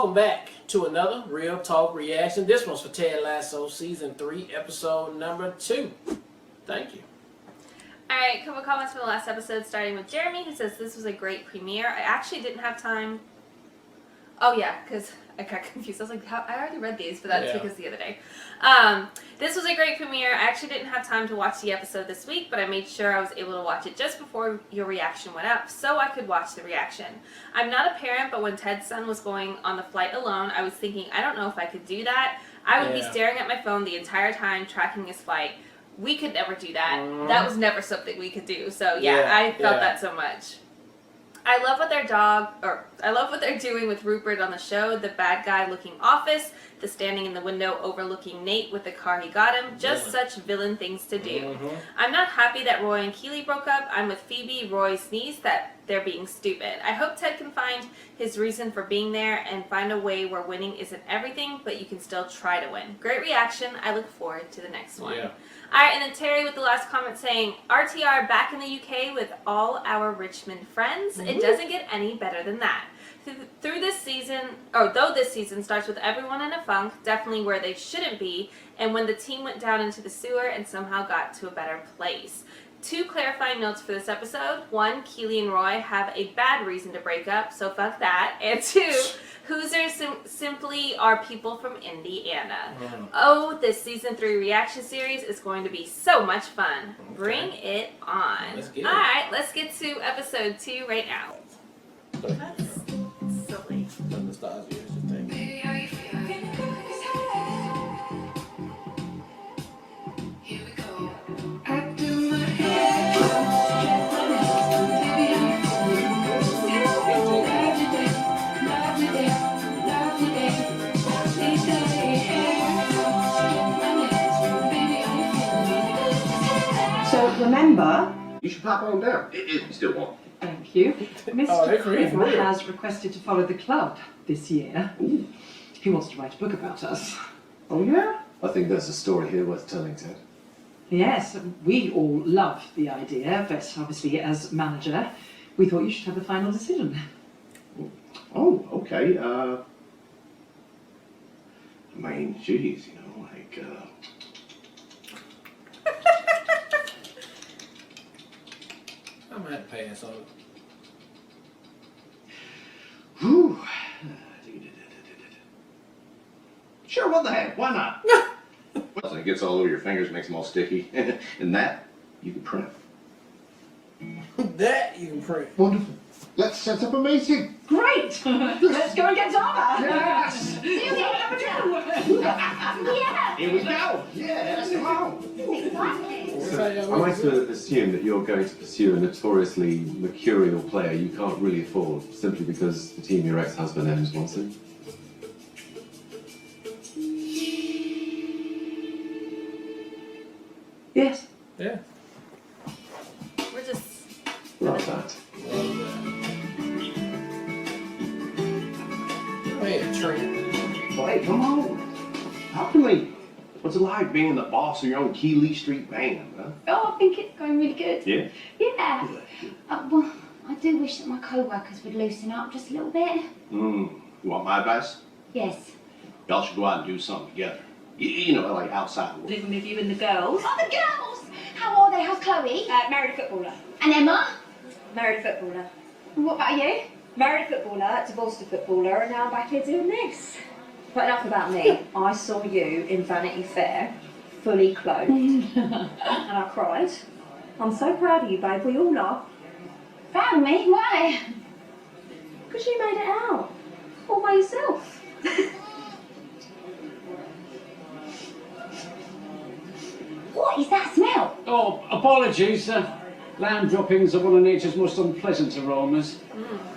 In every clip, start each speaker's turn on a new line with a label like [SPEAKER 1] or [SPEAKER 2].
[SPEAKER 1] welcome back to another Real Talk reaction. This one's for Ted Lasso Season 3, Episode number 2. Thank you.
[SPEAKER 2] Alright, a couple comments from the last episode, starting with Jeremy, who says this was a great premiere. I actually didn't have time. Oh yeah, because I got confused. I was like, I already read these, but that's because the other day. This was a great premiere. I actually didn't have time to watch the episode this week, but I made sure I was able to watch it just before your reaction went up, so I could watch the reaction. I'm not a parent, but when Ted's son was going on the flight alone, I was thinking, I don't know if I could do that. I would be staring at my phone the entire time, tracking his flight. We could never do that. That was never something we could do. So I felt that so much. I love what they're doing with Rupert on the show. The bad guy looking office, the standing in the window overlooking Nate with the car he got him. Just such villain things to do. I'm not happy that Roy and Keely broke up. I'm with Phoebe, Roy's niece, that they're being stupid. I hope Ted can find his reason for being there and find a way where winning isn't everything, but you can still try to win. Great reaction. I look forward to the next one. Alright, and then Terry with the last comment saying, RTR back in the UK with all our Richmond friends. It doesn't get any better than that. Though this season starts with everyone in a funk, definitely where they shouldn't be, and when the team went down into the sewer and somehow got to a better place. 2 clarifying notes for this episode. 1, Keely and Roy have a bad reason to break up, so fuck that. And 2, Hoosiers simply are people from Indiana. Oh, this Season 3 reaction series is going to be so much fun. Bring it on. Alright, let's get to episode 2 right now. That's silly.
[SPEAKER 3] So remember,
[SPEAKER 4] you should pop on down. It still won't.
[SPEAKER 3] Thank you. Mr. Prim has requested to follow the club this year.
[SPEAKER 4] Ooh.
[SPEAKER 3] He wants to write a book about us.
[SPEAKER 4] Oh yeah? I think there's a story here worth telling, Ted.
[SPEAKER 3] Yes, we all love the idea, but obviously as manager, we thought you should have the final decision.
[SPEAKER 4] Oh, okay. I mean, geez, you know, like,
[SPEAKER 1] I'm gonna have to pass on it.
[SPEAKER 4] Whew. Sure, what the heck? Why not? It gets all over your fingers, makes them all sticky. And that, you can print.
[SPEAKER 1] That you can print.
[SPEAKER 4] Wonderful. Let's set up a meeting.
[SPEAKER 3] Great! Let's go and get Dharma!
[SPEAKER 4] Yes!
[SPEAKER 5] Yeah!
[SPEAKER 4] Here we go! Yes, come on!
[SPEAKER 5] Exactly.
[SPEAKER 6] Am I to assume that you're going to pursue a notoriously mercurial player you can't really afford simply because the team your ex-husband owns wants him?
[SPEAKER 3] Yes.
[SPEAKER 1] Yeah.
[SPEAKER 2] We're just...
[SPEAKER 6] Love that.
[SPEAKER 1] Hey, Trent.
[SPEAKER 4] Hey, come on. Talk to me. What's it like being the boss of your own Keely Street band, huh?
[SPEAKER 5] Oh, I think it's going really good.
[SPEAKER 4] Yeah?
[SPEAKER 5] Yeah. Well, I do wish that my co-workers would loosen up just a little bit.
[SPEAKER 4] You want my advice?
[SPEAKER 5] Yes.
[SPEAKER 4] Y'all should go out and do something together. You know, like outside the work.
[SPEAKER 7] Living with you and the girls.
[SPEAKER 5] Oh, the girls! How are they? How's Chloe?
[SPEAKER 7] Married a footballer.
[SPEAKER 5] And Emma?
[SPEAKER 7] Married a footballer.
[SPEAKER 5] And what about you?
[SPEAKER 7] Married a footballer, divorced a footballer, and now I'm back here doing this. But enough about me. I saw you in Vanity Fair, fully clothed, and I cried. I'm so proud of you, babe. We all are.
[SPEAKER 5] Proud of me? Why?
[SPEAKER 7] Because you made it out. All by yourself.
[SPEAKER 5] What is that smell?
[SPEAKER 8] Oh, apologies. Lamb droppings are one of nature's most unpleasant aromas.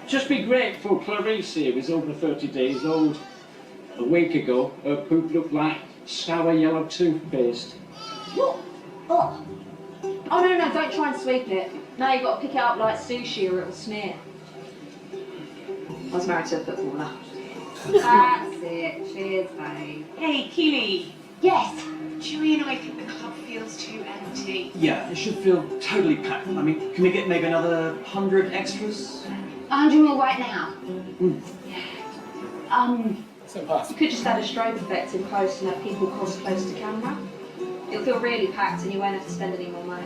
[SPEAKER 8] Just be grateful Clarice here is over 30 days old. A week ago, her poop looked like sour yellow toothpaste.
[SPEAKER 5] What? Oh.
[SPEAKER 7] Oh, no, don't try and sweep it. No, you've got to pick it up like sushi or it'll smear. I was married to a footballer. That's it. Cheers, babe.
[SPEAKER 9] Hey, Keely.
[SPEAKER 5] Yes.
[SPEAKER 9] Chewie and I think the club feels too empty.
[SPEAKER 10] Yeah, it should feel totally packed. I mean, can we get maybe another 100 extras?
[SPEAKER 5] 100 mil right now.
[SPEAKER 1] It's
[SPEAKER 7] You
[SPEAKER 1] impossible.
[SPEAKER 7] could just add a strobe effect in post and have people cross close to camera. It'll feel really packed and you won't have to spend any more money.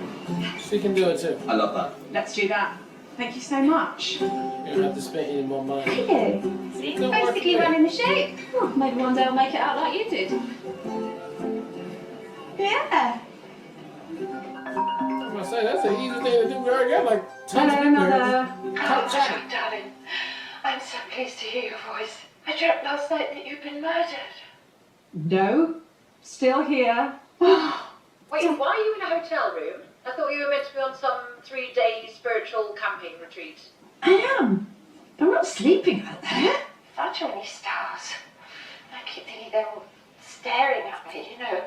[SPEAKER 1] She can do it too.
[SPEAKER 10] I love that.
[SPEAKER 7] Let's do that.
[SPEAKER 9] Thank you so much.
[SPEAKER 1] You don't have to spend any more money.
[SPEAKER 7] Thank you.
[SPEAKER 2] See?
[SPEAKER 1] Good work
[SPEAKER 7] Basically
[SPEAKER 1] today.
[SPEAKER 7] running the shoot. Oh, maybe one day I'll make it out like you did.
[SPEAKER 9] Yeah.
[SPEAKER 1] I'm gonna say that's an easy thing to do. We already got like tons of
[SPEAKER 7] Hello,
[SPEAKER 1] people here.
[SPEAKER 7] Mother.
[SPEAKER 1] Come chat.
[SPEAKER 11] Darling, I'm so pleased to hear your voice. I dreamt last night that you'd been murdered.
[SPEAKER 3] No, still here.
[SPEAKER 11] Wait, why are you in a hotel room? I thought you were meant to be on some 3-day spiritual camping retreat.
[SPEAKER 3] I am. I'm not sleeping out there.
[SPEAKER 11] Such many stars. I keep thinking they're all staring at me, you know.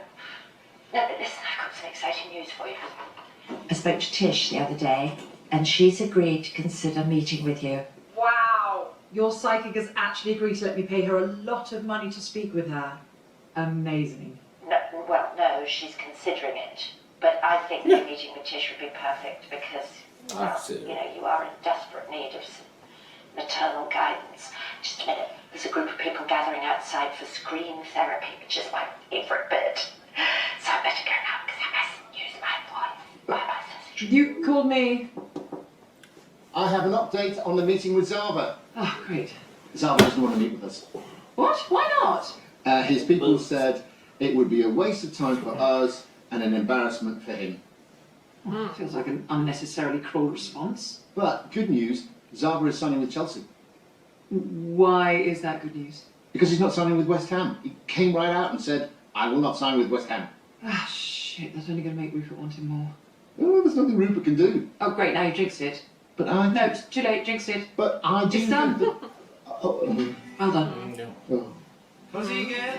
[SPEAKER 11] No, but listen, I've got some exciting news for you.
[SPEAKER 12] I spoke to Tish the other day, and she's agreed to consider meeting with you.
[SPEAKER 11] Wow.
[SPEAKER 3] Your psychic has actually agreed to let me pay her a lot of money to speak with her. Amazing.
[SPEAKER 11] No, she's considering it. But I think that meeting with Tish would be perfect because, you are in desperate need of some maternal guidance. Just a minute, there's a group of people gathering outside for screen therapy, which is my favourite bit. So I better go now because I mustn't use my voice. Bye-bye, Susie.
[SPEAKER 3] You called me.
[SPEAKER 4] I have an update on the meeting with Zava.
[SPEAKER 3] Oh, great.
[SPEAKER 4] Zava doesn't want to meet with us.
[SPEAKER 3] What? Why not?
[SPEAKER 4] His people said it would be a waste of time for us and an embarrassment for him.
[SPEAKER 3] Feels like an unnecessarily cruel response.
[SPEAKER 4] But good news, Zava is signing with Chelsea.
[SPEAKER 3] Why is that good news?
[SPEAKER 4] Because he's not signing with West Ham. He came right out and said, I will not sign with West Ham.
[SPEAKER 3] Ah, shit, that's only going to make Rupert want him more.
[SPEAKER 4] Oh, there's nothing Rupert can do.
[SPEAKER 3] Oh, great, now you jinxed it.
[SPEAKER 4] But I...
[SPEAKER 3] No, it's too late, jinxed it.
[SPEAKER 4] But I do...
[SPEAKER 3] It's done.
[SPEAKER 4] Oh.
[SPEAKER 3] Well done.
[SPEAKER 4] Oh.
[SPEAKER 1] Why you gonna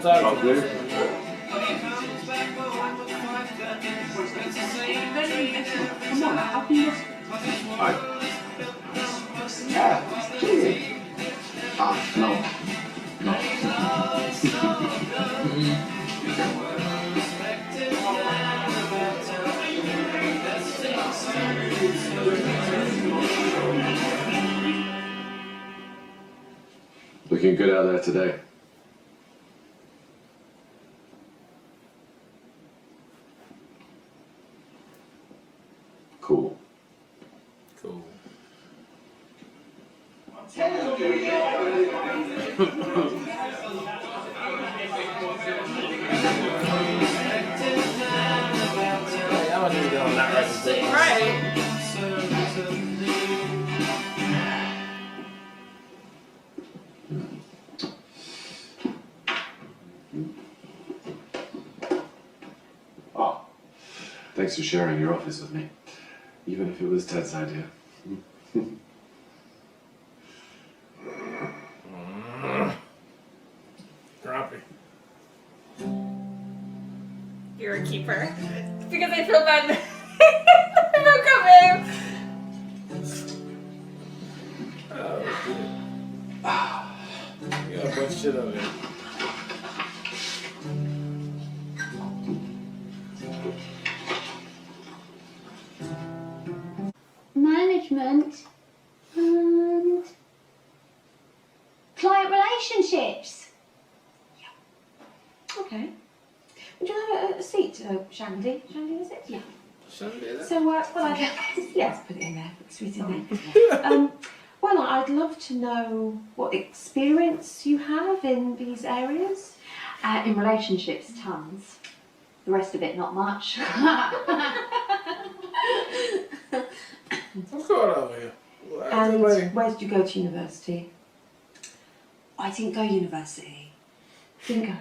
[SPEAKER 1] talk to me?
[SPEAKER 3] Come on, how can you...
[SPEAKER 4] No.
[SPEAKER 6] Looking good out there today. Cool.
[SPEAKER 1] Cool. Hey, I'm gonna do that on that record.
[SPEAKER 2] Right.
[SPEAKER 6] Oh, thanks for sharing your office with me, even if it was Ted's idea.
[SPEAKER 1] Grumpy.
[SPEAKER 2] You're a keeper. Because I feel bad. I broke up,
[SPEAKER 1] Oh, good. You got a bunch of shit over there.
[SPEAKER 5] Management and client relationships.
[SPEAKER 7] Okay. Would you have a seat, Shandy? Shandy, is it? Yeah.
[SPEAKER 1] Shouldn't do that.
[SPEAKER 7] So, well, yes, put it in there. Put the sweet in there. Well, I'd love to know what experience you have in these areas.
[SPEAKER 5] In relationships, tons. The rest of it, not much.
[SPEAKER 1] What's going on here?
[SPEAKER 7] And where did you go to university?
[SPEAKER 5] I didn't go university.
[SPEAKER 7] Didn't go.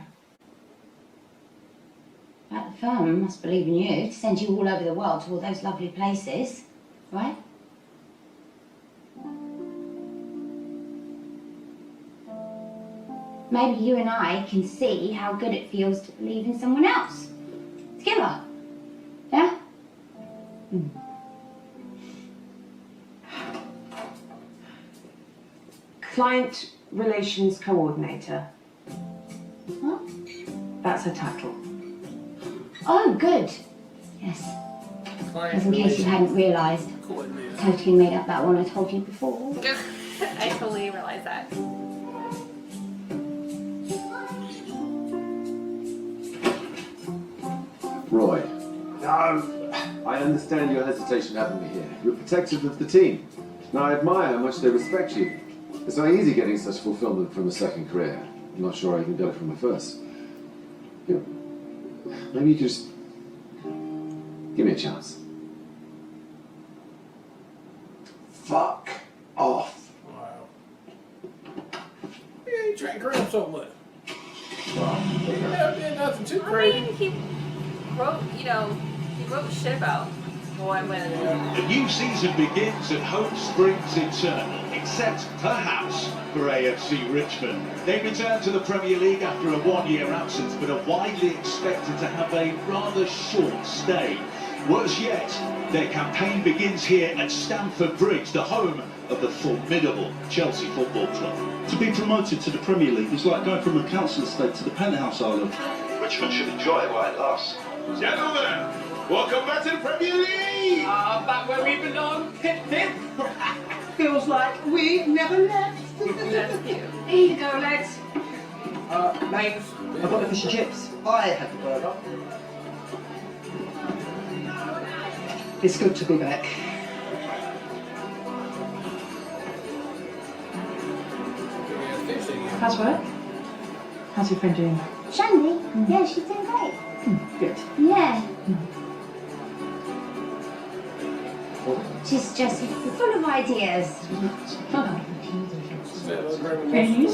[SPEAKER 5] But the firm must believe in you to send you all over the world to all those lovely places, right? Maybe you and I can see how good it feels to believe in someone else. Together. Yeah?
[SPEAKER 7] Client Relations Coordinator.
[SPEAKER 5] What?
[SPEAKER 7] That's her title.
[SPEAKER 5] Oh, good. Yes. Because in case you hadn't realised, totally made up that one I told you before.
[SPEAKER 2] I totally realize that.
[SPEAKER 6] Roy. No. I understand your hesitation having me here. You're protective of the team. Now, I admire how much they respect you. It's not easy getting such fulfillment from a second career. I'm not sure I even got it from my first. You know, maybe you could just give me a chance.
[SPEAKER 4] Fuck off.
[SPEAKER 1] Wow. He ain't trying to grab so much. Wow. He never did nothing too
[SPEAKER 2] I
[SPEAKER 1] crazy.
[SPEAKER 2] mean, he wrote, he wrote shit about boy when.
[SPEAKER 13] The new season begins and hope springs eternal, except perhaps for AFC Richmond. They return to the Premier League after a one-year absence, but are widely expected to have a rather short stay. Worse yet, their campaign begins here at Stamford Bridge, the home of the formidable Chelsea Football Club.
[SPEAKER 10] To be promoted to the Premier League is like going from a council estate to the penthouse island.
[SPEAKER 13] Richmond should enjoy it while it lasts. Gentlemen, welcome back to the Premier League!
[SPEAKER 8] Back where we belong. Pip, pip.
[SPEAKER 3] Feels like we never left.
[SPEAKER 2] That's cute.
[SPEAKER 3] Here you go, lads.
[SPEAKER 1] Names.
[SPEAKER 3] I've got the fish and chips.
[SPEAKER 10] I had the burger.
[SPEAKER 3] It's good to be back. How's work? How's your friend doing?
[SPEAKER 5] Shandy? Yeah, she's doing great.
[SPEAKER 3] Good.
[SPEAKER 5] Yeah. She's just full of ideas.
[SPEAKER 3] Any news?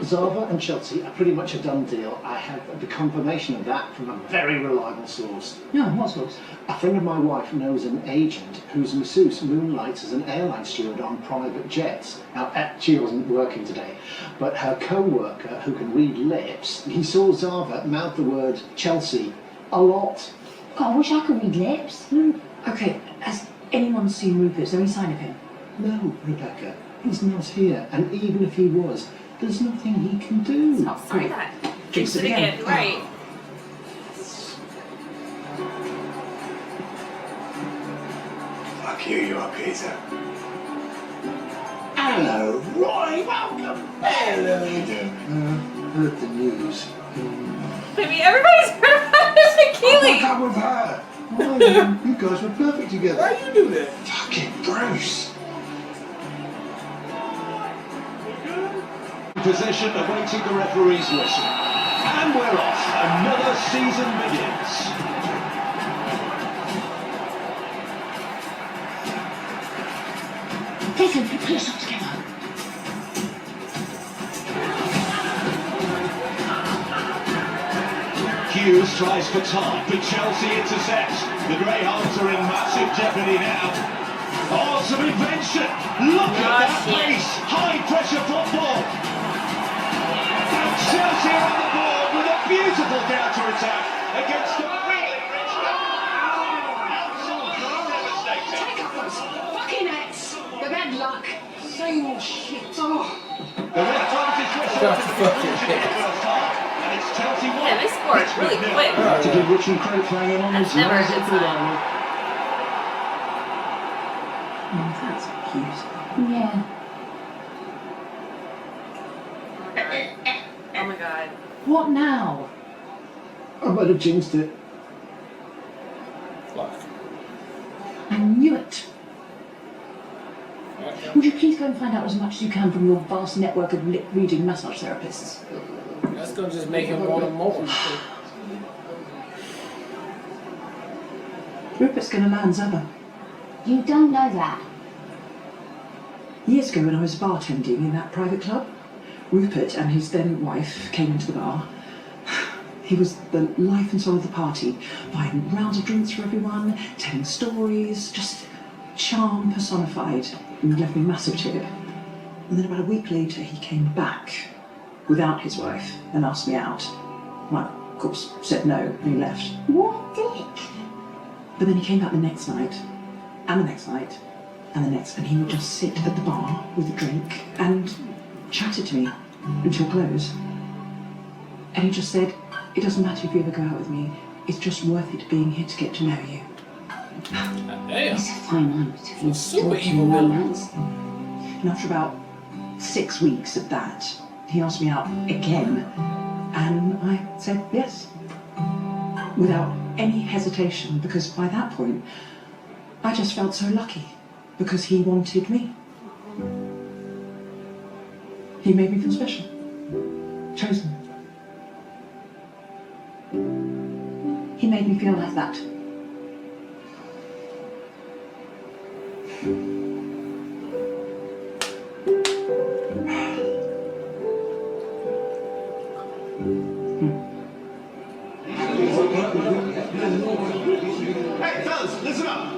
[SPEAKER 10] Zava and Chelsea are pretty much a done deal. I have the confirmation of that from a very reliable source.
[SPEAKER 3] No, what source?
[SPEAKER 10] A friend of my wife knows an agent whose masseuse moonlights as an airline steward on private jets. Now, she wasn't working today, but her co-worker, who can read lips, he saw Zava mouth the word Chelsea a lot.
[SPEAKER 5] God, I wish I could read lips.
[SPEAKER 3] Okay, has anyone seen Rupert? Is there any sign of him?
[SPEAKER 10] No, Rebecca, he's not here, and even if he was, there's nothing he can do.
[SPEAKER 2] I'll say that.
[SPEAKER 3] Jinx it again.
[SPEAKER 2] Right.
[SPEAKER 4] Fuck you, you are Peter.
[SPEAKER 10] Hello, Roy, welcome.
[SPEAKER 4] Hello, how you doing?
[SPEAKER 10] Heard the news.
[SPEAKER 2] Maybe everybody's heard about this Achilles.
[SPEAKER 4] Come with her.
[SPEAKER 10] Why, you guys were perfect together.
[SPEAKER 1] Why you do that?
[SPEAKER 4] Fucking Bruce.
[SPEAKER 13] Possession awaiting the referee's whistle. And we're off. Another season begins.
[SPEAKER 5] Listen, put yourself together.
[SPEAKER 13] Hughes tries for time, but Chelsea intercepts. The Greyhounds are in massive jeopardy now. Oh, some invention! Look at that pace! High pressure football! And Chelsea are on the board with a beautiful counter-attack against the really rich absolutely devastating.
[SPEAKER 3] Fucking X! The bad luck. Same shit. Oh.
[SPEAKER 13] The red times is whistled to the conclusion of the first half, and it's Chelsea 1.
[SPEAKER 2] Yeah, they scored really quick.
[SPEAKER 10] To give Richmond credit for hanging on.
[SPEAKER 2] That's never a good sign.
[SPEAKER 3] That's cute.
[SPEAKER 5] Yeah.
[SPEAKER 2] Oh my god.
[SPEAKER 3] What now?
[SPEAKER 10] I might have jinxed it.
[SPEAKER 1] Fuck.
[SPEAKER 3] I knew it. Would you please go and find out as much as you can from your vast network of lip-reading massage therapists?
[SPEAKER 1] That's gonna just make him want more.
[SPEAKER 3] Rupert's going to land Zaba.
[SPEAKER 5] You don't know that.
[SPEAKER 3] Years ago when I was bartending in that private club, Rupert and his then wife came into the bar. He was the life and soul of the party, buying rounds of drinks for everyone, telling stories, just charm personified. And he left me a massive tip. And then about a week later he came back without his wife and asked me out. I, of course, said no and he left.
[SPEAKER 5] What dick?
[SPEAKER 3] But then he came back the next night, and the next night, and the next, and he would just sit at the bar with a drink and chatted to me until close. And he just said, it doesn't matter if you ever go out with me, it's just worth it being here to get to know you.
[SPEAKER 1] Damn.
[SPEAKER 3] He's a fine line between
[SPEAKER 1] Super
[SPEAKER 3] stalking
[SPEAKER 1] evil
[SPEAKER 3] and
[SPEAKER 1] villain.
[SPEAKER 3] romance. And after about 6 weeks of that, he asked me out again, and I said yes. Without any hesitation, because by that point, I just felt so lucky, because he wanted me. He made me feel special. Chosen. He made me feel like that.
[SPEAKER 4] Hey, fellas, listen up.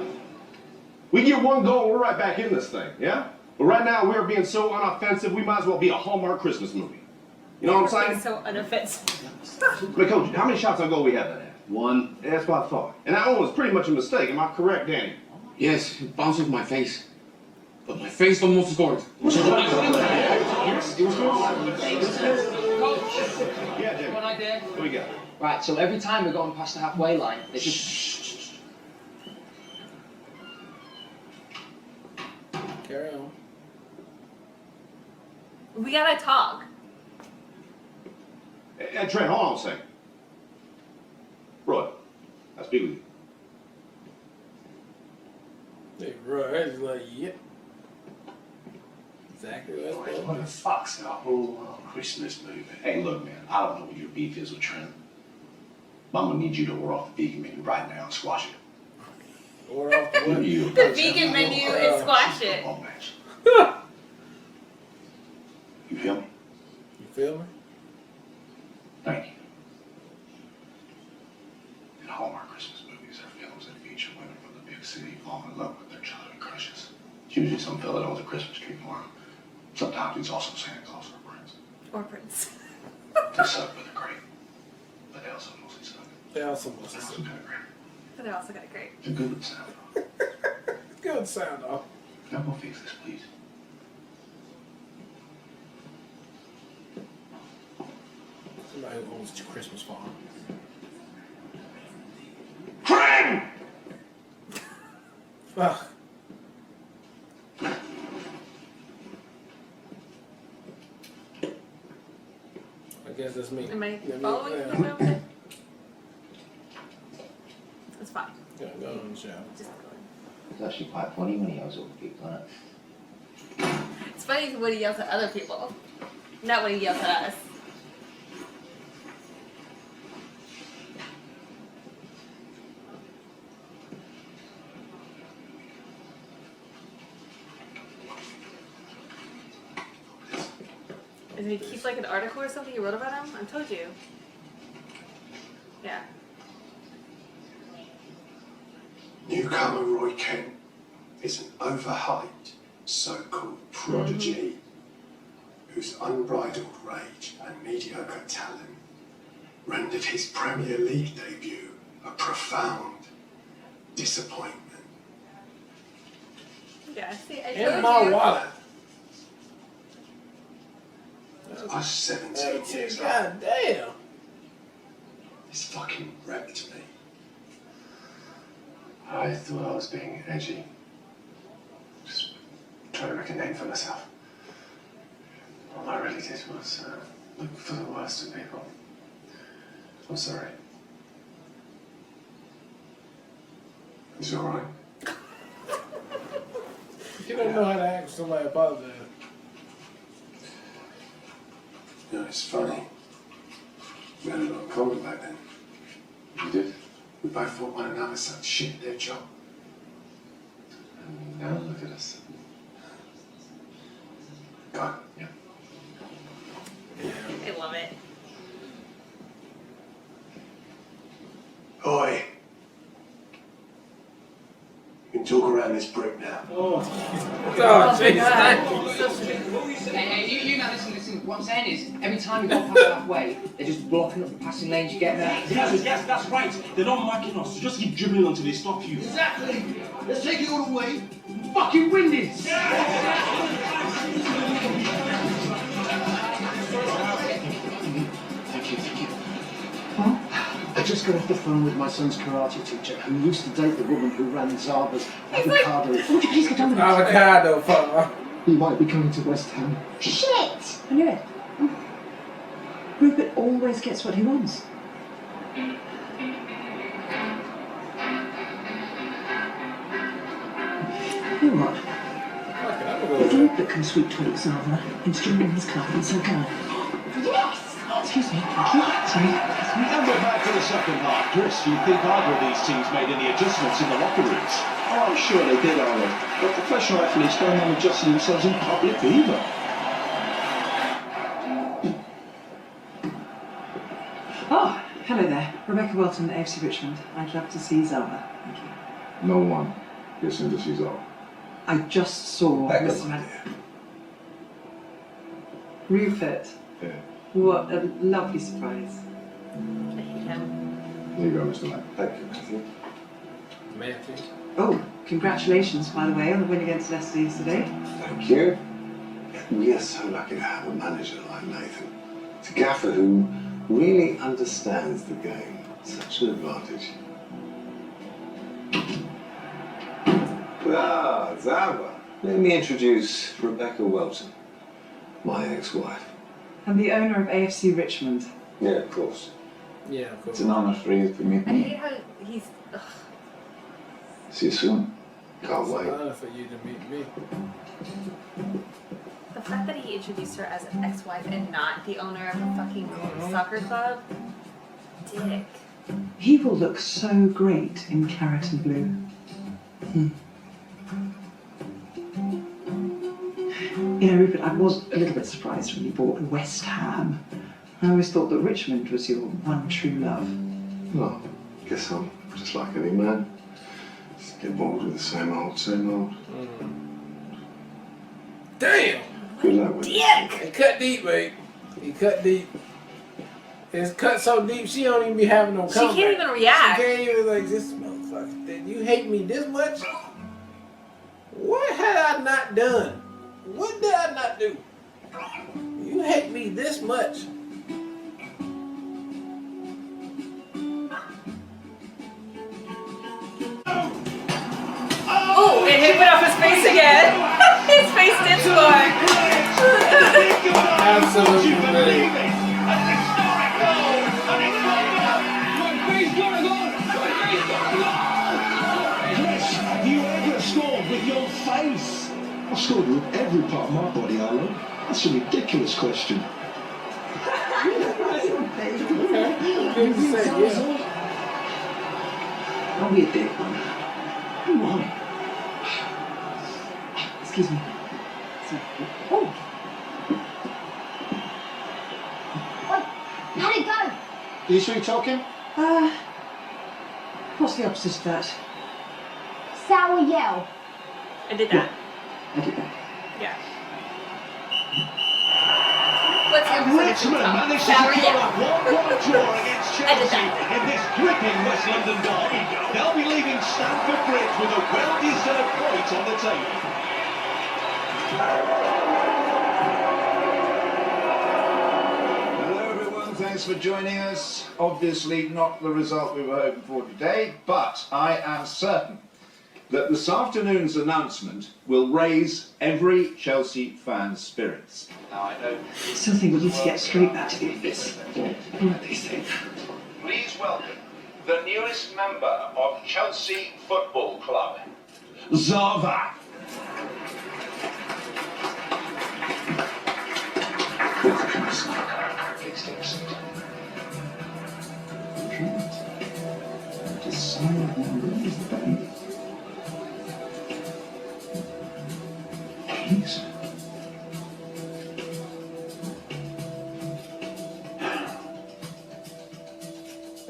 [SPEAKER 4] We get one goal, we're right back in this thing, yeah? But right now, we are being so unoffensive, we might as well be a Hallmark Christmas movie. You know what I'm saying?
[SPEAKER 2] So unoffensive.
[SPEAKER 4] But coach, how many shots on goal we had that had? One. Yeah, that's what I thought. And that one was pretty much a mistake. Am I correct, Danny?
[SPEAKER 14] Yes, it bounced off my face. But my face almost scored.
[SPEAKER 4] Coach.
[SPEAKER 15] Yeah, Jim. One idea.
[SPEAKER 4] What we got?
[SPEAKER 15] Right, so every time we're going past the halfway line, they just...
[SPEAKER 1] Carry on.
[SPEAKER 2] We gotta talk.
[SPEAKER 4] Hey, Trent, hold on a second. Roy, I speak with you.
[SPEAKER 1] Hey, right, it's like, yep. Exactly
[SPEAKER 16] What the fuck's a whole Christmas movie?
[SPEAKER 4] Hey, look, man, I don't know what your beef is with Trent. But I'm gonna need you to order off the vegan menu right now and squash it.
[SPEAKER 1] Order off the what?
[SPEAKER 2] The vegan menu and squash it.
[SPEAKER 4] You feel me?
[SPEAKER 1] You feel me?
[SPEAKER 4] Thank you. In Hallmark Christmas movies are films that feature women from the big city falling in love with their childhood crushes. It's usually some fella that owns a Christmas tree farm. Sometimes he's also Santa Claus or a prince.
[SPEAKER 2] Or Prince.
[SPEAKER 4] They suck, but they're great. But they also mostly suck.
[SPEAKER 1] They also mostly
[SPEAKER 4] suck.
[SPEAKER 1] suck.
[SPEAKER 2] But they're also kind of great.
[SPEAKER 4] They're good with sound.
[SPEAKER 1] Good sound off.
[SPEAKER 4] Now go fix this, please.
[SPEAKER 1] Somebody who owns a Christmas farm.
[SPEAKER 4] Crane!
[SPEAKER 1] Fuck. I guess that's me.
[SPEAKER 2] Am I
[SPEAKER 1] Yeah,
[SPEAKER 2] following
[SPEAKER 1] yeah.
[SPEAKER 2] the movement? It's fine.
[SPEAKER 1] Yeah, go on the show.
[SPEAKER 2] Just
[SPEAKER 17] It's actually quite funny when he yells at people, isn't it?
[SPEAKER 2] It's funny when he yells at other people, not when he yells at us. Did he keep like an article or something you wrote about him? I told you. Yeah.
[SPEAKER 16] Newcomer Roy Kent is an overhyped, so-called prodigy whose unbridled rage and mediocre talent rendered his Premier League debut a profound disappointment.
[SPEAKER 2] Yeah, see, I
[SPEAKER 1] In
[SPEAKER 2] told
[SPEAKER 1] my
[SPEAKER 2] you.
[SPEAKER 1] wallet.
[SPEAKER 16] I was 17 years old.
[SPEAKER 1] God damn.
[SPEAKER 16] This fucking wrecked me. I thought I was being edgy. Just trying to make a name for myself. All I really did was look for the worst in people. I'm sorry. Is it alright?
[SPEAKER 1] You don't know how to act with somebody apologize.
[SPEAKER 16] You know, it's funny. We had a lot in common back then.
[SPEAKER 6] You did?
[SPEAKER 16] We both thought one another such shit at their job.
[SPEAKER 6] And now look at us.
[SPEAKER 16] God.
[SPEAKER 6] Yeah.
[SPEAKER 2] I love it.
[SPEAKER 16] Oi. You can talk around this brick now.
[SPEAKER 15] Oh,
[SPEAKER 18] Hey, you now listen. What I'm saying is, every time you go past halfway, they're just blocking up the passing lanes you get there.
[SPEAKER 13] Yes, that's right. They're not marking us. So just keep dribbling until they stop you.
[SPEAKER 16] Exactly. Let's take it all the way.
[SPEAKER 13] Fucking winded.
[SPEAKER 6] Thank you.
[SPEAKER 3] Huh?
[SPEAKER 10] just got off the phone with my son's karate teacher, who used to date the woman who ran Zaba's avocado.
[SPEAKER 3] Would you please get on with it?
[SPEAKER 1] Avocado farm.
[SPEAKER 10] He might be coming to West Ham.
[SPEAKER 5] Shit!
[SPEAKER 3] I knew it. Rupert always gets what he wants. You know what? If Rupert can sweet talk Zava into joining his club, then so can I.
[SPEAKER 5] Yes!
[SPEAKER 3] Excuse me, thank you. Sorry.
[SPEAKER 13] And we're back for the second half. Chris, do you think either of these teams made any adjustments in the locker rooms?
[SPEAKER 19] Oh, I'm sure they did, Arnold. But professional athletes don't mind adjusting themselves in public either.
[SPEAKER 3] Oh, hello there. Rebecca Wilton at AFC Richmond. I'd love to see Zava. Thank you.
[SPEAKER 6] No one gets into she's all.
[SPEAKER 3] I just saw Mr. Rupert.
[SPEAKER 6] Yeah.
[SPEAKER 3] What a lovely surprise.
[SPEAKER 2] I hate him.
[SPEAKER 6] Here you go, Mr. Matt. Thank you, Matthew.
[SPEAKER 1] Matthew.
[SPEAKER 3] Oh, congratulations, by the way, on the win against Leicester yesterday.
[SPEAKER 6] Thank you. We are so lucky to have a manager like Nathan. It's a gaffer who really understands the game. Such an advantage. Ah, Zava. Let me introduce Rebecca Welton, my ex-wife.
[SPEAKER 3] And the owner of AFC Richmond.
[SPEAKER 6] Yeah, of course.
[SPEAKER 1] Yeah, of course.
[SPEAKER 19] It's an honor for you to meet
[SPEAKER 2] I
[SPEAKER 19] me.
[SPEAKER 2] hate how he's. Ugh.
[SPEAKER 6] See you soon. Can't
[SPEAKER 1] It's
[SPEAKER 6] wait.
[SPEAKER 1] an honor for you to meet me.
[SPEAKER 2] The fact that he introduced her as an ex-wife and not the owner of a fucking soccer club. Dick.
[SPEAKER 3] He will look so great in claret and blue. You know, Rupert, I was a little bit surprised when you bought West Ham. I always thought that Richmond was your one true love.
[SPEAKER 6] Well, guess I'm just like any man. Just get bored with the same old, same old.
[SPEAKER 1] Damn!
[SPEAKER 6] Good luck with it.
[SPEAKER 1] He cut deep, mate. He cut deep. It's cut so deep, she don't even be having no
[SPEAKER 2] She
[SPEAKER 1] comeback.
[SPEAKER 2] can't even react.
[SPEAKER 1] She can't even like, this motherfucker, did you hate me this much? What had I not done? What did I not do? You hate me this much.
[SPEAKER 2] Oh, and it went off his face again. His face did score.
[SPEAKER 1] Absolutely, man.
[SPEAKER 19] Have you ever scored with your face? I've scored with every part of my body, Arlo. That's a ridiculous question.
[SPEAKER 3] Don't be a dick. Come on. Excuse me. Oh.
[SPEAKER 5] How'd it go?
[SPEAKER 10] Are you sure you're talking?
[SPEAKER 3] What's the opposite of that?
[SPEAKER 5] Sour yell.
[SPEAKER 2] I did that.
[SPEAKER 3] I did that.
[SPEAKER 2] Yeah. What's the
[SPEAKER 13] Richmond managed to secure a 1-1 draw against Chelsea in this gripping West London derby. They'll be leaving Stamford Bridge with a well-deserved point on the table.
[SPEAKER 20] Hello everyone, thanks for joining us. Obviously not the result we were hoping for today, but I am certain that this afternoon's announcement will raise every Chelsea fan's spirits. Now I know...
[SPEAKER 3] I still think we need to get straight back to the office. What they say.
[SPEAKER 20] Please welcome the newest member of Chelsea Football Club,
[SPEAKER 19] Zava.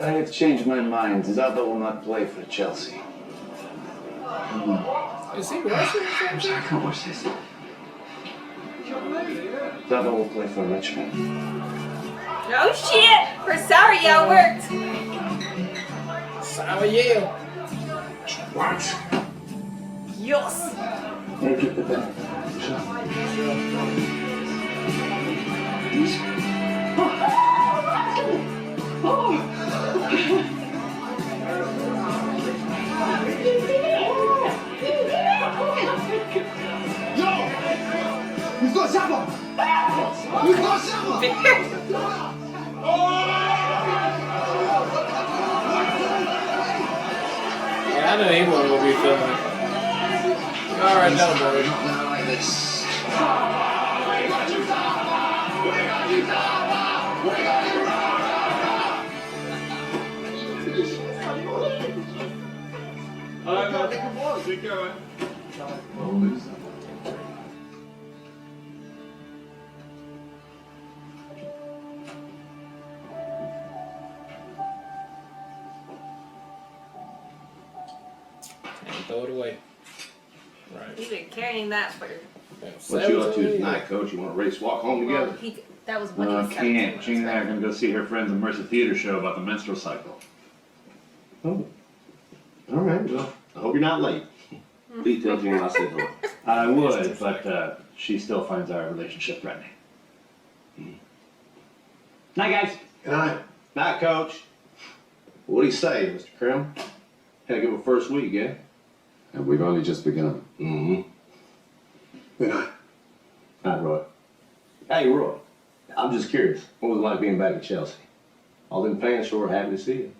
[SPEAKER 6] I have changed my mind. Zava will not play for Chelsea.
[SPEAKER 1] Is he Russian?
[SPEAKER 3] I'm sorry, I can't watch this.
[SPEAKER 6] Zava will play for Richmond.
[SPEAKER 2] Oh shit! For sorry, yeah, it worked.
[SPEAKER 1] Sour yell.
[SPEAKER 6] What?
[SPEAKER 2] Yes.
[SPEAKER 6] Make it the best.
[SPEAKER 3] Oh!
[SPEAKER 1] Yeah, I know he wasn't gonna be filming. You already know, boy.
[SPEAKER 17] Not like this.
[SPEAKER 20] Keep going.
[SPEAKER 1] And throw it away. Right.
[SPEAKER 2] He's been carrying that for.
[SPEAKER 20] What you up to tonight, Coach? You want to race walk home
[SPEAKER 2] Well,
[SPEAKER 20] together?
[SPEAKER 2] that was when he was 17.
[SPEAKER 20] Can't. Jean and I are going to go see her friends at Mercer Theater show about the menstrual cycle.
[SPEAKER 4] Oh. All right, well, I hope you're not late. Please tell Jean I said hello.
[SPEAKER 20] I would, but she still finds our relationship threatening. Night, guys.
[SPEAKER 4] Good night. Night, Coach. What do you say, Mr. Krim? Heck of a first week, yeah?
[SPEAKER 6] And we've only just begun.
[SPEAKER 4] Mm-hmm.
[SPEAKER 16] Good night.
[SPEAKER 4] Night, Roy. Hey, Roy. I'm just curious. What was it like being back at Chelsea? All them fans sure happy to see you.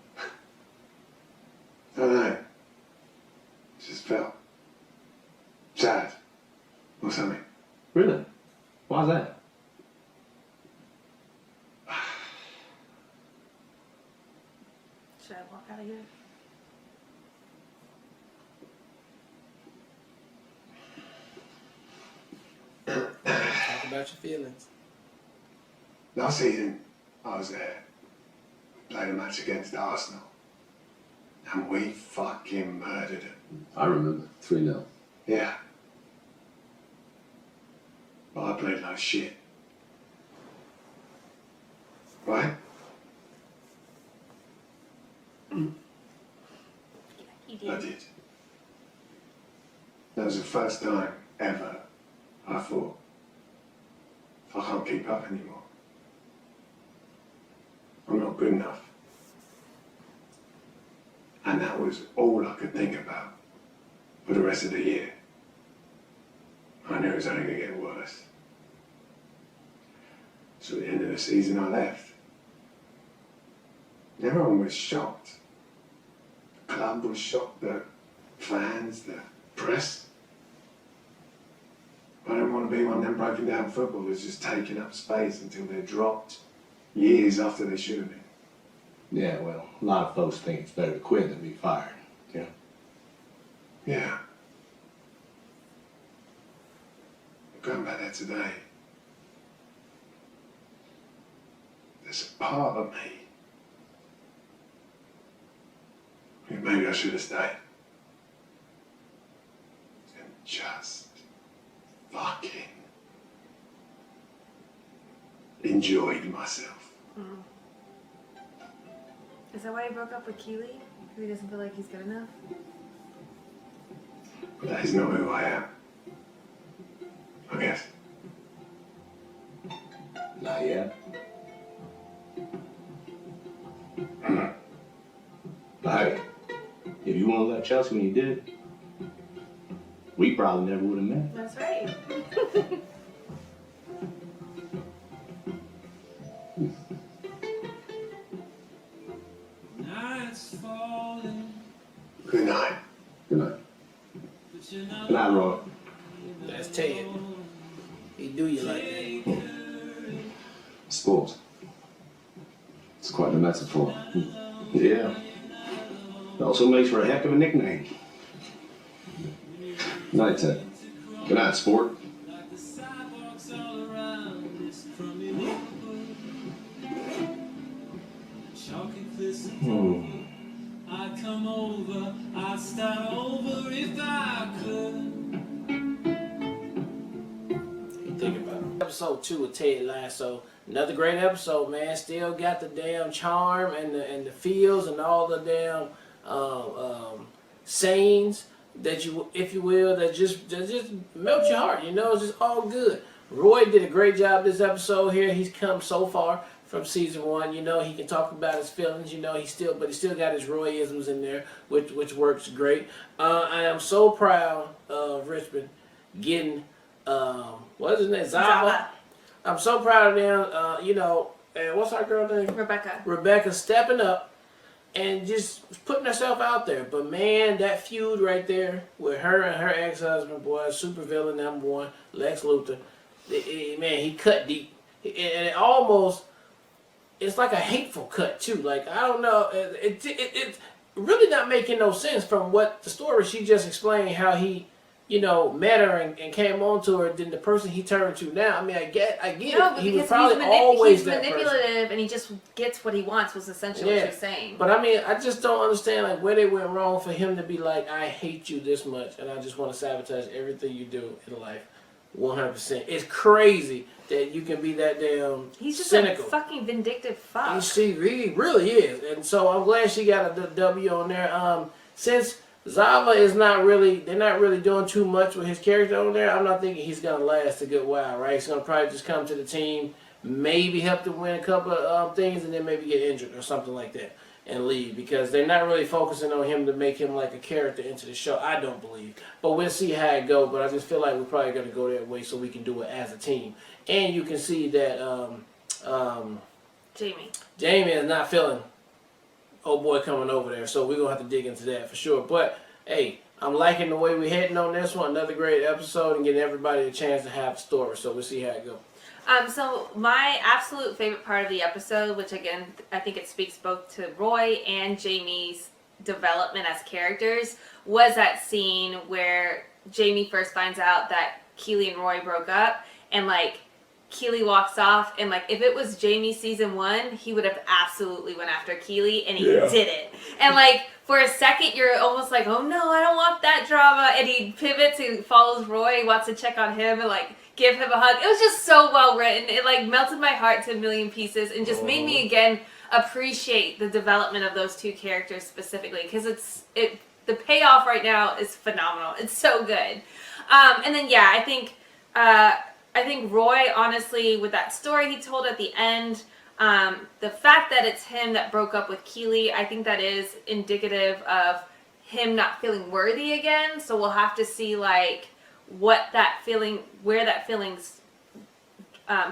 [SPEAKER 16] I don't know. Just felt sad or something.
[SPEAKER 4] Really? Why's that?
[SPEAKER 2] Should I walk out of here?
[SPEAKER 1] Talk about your feelings.
[SPEAKER 16] Last season, I was there. We played a match against Arsenal. And we fucking murdered them.
[SPEAKER 6] I remember. 3-0.
[SPEAKER 16] Yeah. But I played like shit. Right?
[SPEAKER 2] He did.
[SPEAKER 16] I did. That was the first time ever I thought, I can't keep up anymore. I'm not good enough. And that was all I could think about for the rest of the year. I knew it was only going to get worse. So at the end of the season, I left. Everyone was shocked. The club was shocked, the fans, the press. I didn't want to be one of them broken down footballers just taking up space until they're dropped years after they should have been.
[SPEAKER 4] Yeah, well, a lot of folks think it's better to quit than be fired. Yeah.
[SPEAKER 16] Yeah. Going back there today, there's a part of me who maybe I should have stayed and just fucking enjoyed myself.
[SPEAKER 2] Mm. Is that why he broke up with Keely? Because he doesn't feel like he's good enough?
[SPEAKER 16] But that is not who I am. I guess.
[SPEAKER 4] Not yet. But hey, if you wouldn't have left Chelsea when you did, we probably never would have met.
[SPEAKER 2] That's right.
[SPEAKER 16] Good night.
[SPEAKER 6] Good night.
[SPEAKER 4] Good night, Roy.
[SPEAKER 1] That's Ted. He do you like that.
[SPEAKER 6] Sport. It's quite the metaphor.
[SPEAKER 4] Yeah. It also makes for a heck of a nickname.
[SPEAKER 6] Night, Ted.
[SPEAKER 4] Good night, sport.
[SPEAKER 21] I'd come over, I'd start over if I could.
[SPEAKER 1] Think about it. Episode 2 of Ted Lasso. Another great episode, man. Still got the damn charm and the feels and all the damn sayings that you, if you will, that just melt your heart. You know, it's just all good. Roy did a great job this episode here. He's come so far from season 1. You know, he can talk about his feelings. You know, he still got his Royisms in there, which works great. I am so proud of Richmond getting what is his name, Zava, I'm so proud of them. You know, and what's our girl name?
[SPEAKER 2] Rebecca.
[SPEAKER 1] Rebecca stepping up and just putting herself out there. But man, that feud right there with her and her ex-husband, boy, supervillain #1, Lex Luthor. Man, he cut deep, and it almost. It's like a hateful cut too. Like I don't know, it's really not making no sense from what the story she just explained. How he, you know, met her and came on to her. Then the person he turned to now. I mean, I get
[SPEAKER 2] No,
[SPEAKER 1] it.
[SPEAKER 2] but
[SPEAKER 1] He was
[SPEAKER 2] because
[SPEAKER 1] probably always
[SPEAKER 2] he's
[SPEAKER 1] that
[SPEAKER 2] manipulative
[SPEAKER 1] person.
[SPEAKER 2] and he just gets what he wants. Was essentially what you're saying.
[SPEAKER 1] But I mean, I just don't understand like where they went wrong for him to be like, I hate you this much, and I just want to sabotage everything you do in life. 100%. It's crazy that you can be that damn
[SPEAKER 2] He's just
[SPEAKER 1] cynical.
[SPEAKER 2] a fucking vindictive fuck.
[SPEAKER 1] He really is. And so I'm glad she got a W on there. Since Zava is not really, they're not really doing too much with his character on there, I'm not thinking he's going to last a good while, right? He's going to probably just come to the team, maybe help them win a couple of things, and then maybe get injured or something like that and leave, because they're not really focusing on him to make him like a character into the show, I don't believe. But we'll see how it goes, but I just feel like we're probably going to go that way so we can do it as a team. And you can see that Jamie is not feeling old boy coming over there, so we're going to have to dig into that for sure. But, hey, I'm liking the way we're heading on this one. Another great episode and getting everybody a chance to have a story, so we'll see how it goes.
[SPEAKER 2] So my absolute favorite part of the episode, which again, I think it speaks both to Roy and Jamie's development as characters, was that scene where Jamie first finds out that Keely and Roy broke up, and like Keely walks off, and like if it was Jamie season 1, he would have absolutely went after Keely, and he did it. And like for a second, you're almost like, oh no, I don't want that drama. And he pivots, he follows Roy, he wants to check on him, and like give him a hug. It was just so well written. It like melted my heart to a million pieces and just made me again appreciate the development of those two characters specifically, because the payoff right now is phenomenal. It's so good. And then yeah, I think Roy, honestly, with that story he told at the end, the fact that it's him that broke up with Keely, I think that is indicative of him not feeling worthy again. So we'll have to see like where that feeling's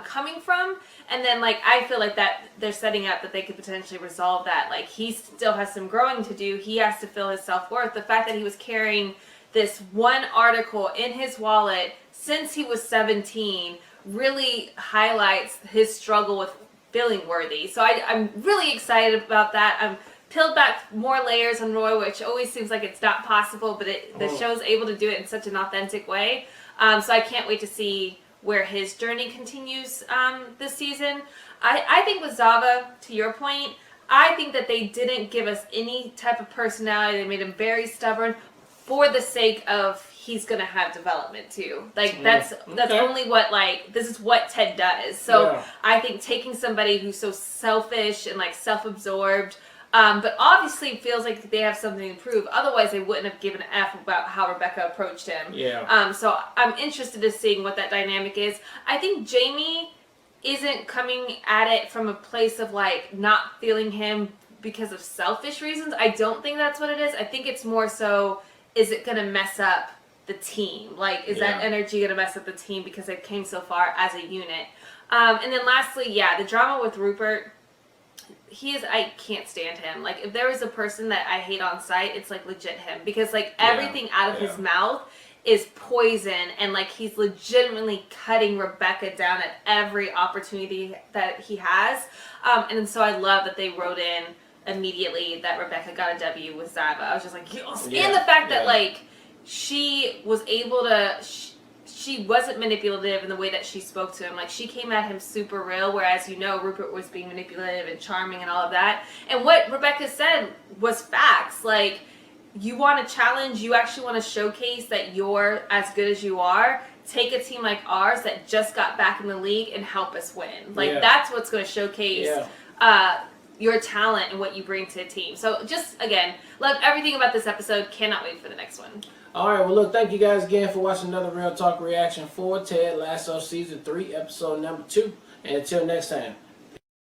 [SPEAKER 2] coming from. And then like I feel like that they're setting up that they could potentially resolve that. Like he still has some growing to do. He has to feel his self-worth. The fact that he was carrying this one article in his wallet since he was 17 really highlights his struggle with feeling worthy. So I'm really excited about that. I'm peeled back more layers on Roy, which always seems like it's not possible, but the show's able to do it in such an authentic way. So I can't wait to see where his journey continues this season. I think with Zava, to your point, I think that they didn't give us any type of personality. They made him very stubborn for the sake of he's gonna have development too. Like that's only what this is what Ted does. So I think taking somebody who's so selfish and like self-absorbed, but obviously feels like they have something to prove. Otherwise, they wouldn't have given an F about how Rebecca approached him. So I'm interested in seeing what that dynamic is. I think Jamie isn't coming at it from a place of like not feeling him because of selfish reasons. I don't think that's what it is. I think it's more so, is it going to mess up the team? Like, is that energy going to mess up the team because they came so far as a unit? And then lastly, the drama with Rupert. I can't stand him. Like, if there is a person that I hate on sight, it's like legit him, because like everything out of his mouth is poison, and like he's legitimately cutting Rebecca down at every opportunity that he has. And so I love that they wrote in immediately that Rebecca got a W with Zava. I was just like, yes. And the fact that like she was able to. She wasn't manipulative in the way that she spoke to him. Like, she came at him super real, whereas, Rupert was being manipulative and charming and all of that. And what Rebecca said was facts. Like, you want to challenge, you actually want to showcase that you're as good as you are. Take a team like ours that just got back in the league and help us win. Like, that's what's going to showcase your talent and what you bring to a team. So, just, again, love everything about this episode. Cannot wait for the next one.
[SPEAKER 1] All right, well, look, thank you guys again for watching another Real Talk reaction for Ted Lasso Season 3, Episode number 2. And until next time,